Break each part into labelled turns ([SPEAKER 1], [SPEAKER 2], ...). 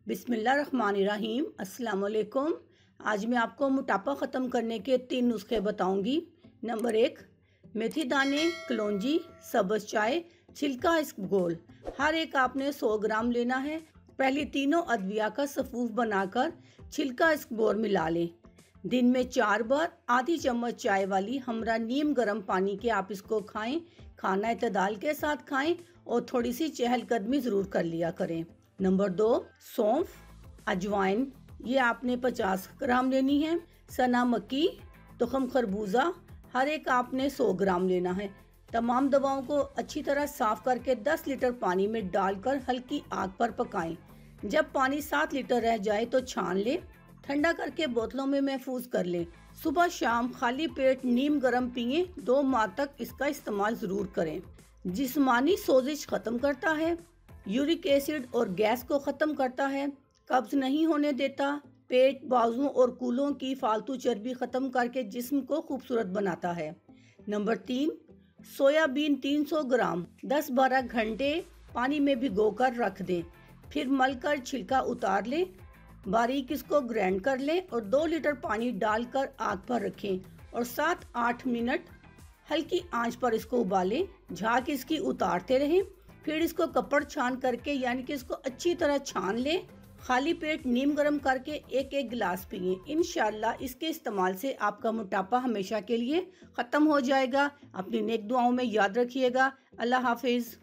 [SPEAKER 1] बिस्मिल्लाहिर्रहमानिर्रहीम। अस्सलाम वालेकुम। आज मैं आपको मोटापा ख़त्म करने के 3 नुस्खे बताऊंगी। नंबर 1, मेथी दाने, कलौंजी, सब्ज़ चाय, छिलका इसबगोल। हर एक आपने 100 ग्राम लेना है। पहले तीनों अदविया का सफ़ूफ बनाकर छिलका इसबगोल मिला लें। दिन में 4 बार आधी चम्मच चाय वाली हमरा नीम गर्म पानी के आप इसको खाएं। खाना इतदाल के साथ खाएं और थोड़ी सी चहलकदमी ज़रूर कर लिया करें। नंबर 2, सौंफ, अजवाइन, ये आपने 50 ग्राम लेनी है। सना मक्की, तुखम खरबूजा, हर एक आपने 100 ग्राम लेना है। तमाम दवाओं को अच्छी तरह साफ करके 10 लीटर पानी में डालकर हल्की आग पर पकाएं। जब पानी 7 लीटर रह जाए तो छान लें। ठंडा करके बोतलों में महफूज कर लें। सुबह शाम खाली पेट नीम गर्म पिए। 2 माह तक इसका इस्तेमाल ज़रूर करें। जिस्मानी सोजिश ख़त्म करता है, यूरिक एसिड और गैस को ख़त्म करता है, कब्ज़ नहीं होने देता, पेट, बाजुओं और कूलों की फालतू चर्बी ख़त्म करके जिस्म को खूबसूरत बनाता है। नंबर 3, सोयाबीन 300 ग्राम 10-12 घंटे पानी में भिगोकर रख दें। फिर मलकर छिलका उतार लें। बारीक इसको ग्राइंड कर लें और 2 लीटर पानी डालकर आग पर रखें और 7-8 मिनट हल्की आंच पर इसको उबालें। झाग इसकी उतारते रहें। फिर इसको कपड़ छान करके यानी कि इसको अच्छी तरह छान लें। खाली पेट नीम गर्म करके 1-1 गिलास पिए। इंशाल्लाह इसके इस्तेमाल से आपका मोटापा हमेशा के लिए ख़त्म हो जाएगा। अपनी नेक दुआओं में याद रखिएगा। अल्लाह हाफिज़।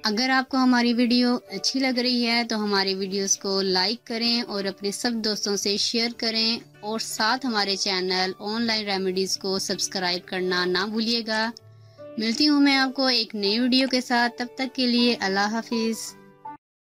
[SPEAKER 2] अगर आपको हमारी वीडियो अच्छी लग रही है तो हमारी वीडियोस को लाइक करें और अपने सब दोस्तों से शेयर करें और साथ हमारे चैनल ऑनलाइन रेमेडीज़ को सब्सक्राइब करना ना भूलिएगा। मिलती हूँ मैं आपको एक नई वीडियो के साथ। तब तक के लिए अल्लाह हाफिज़।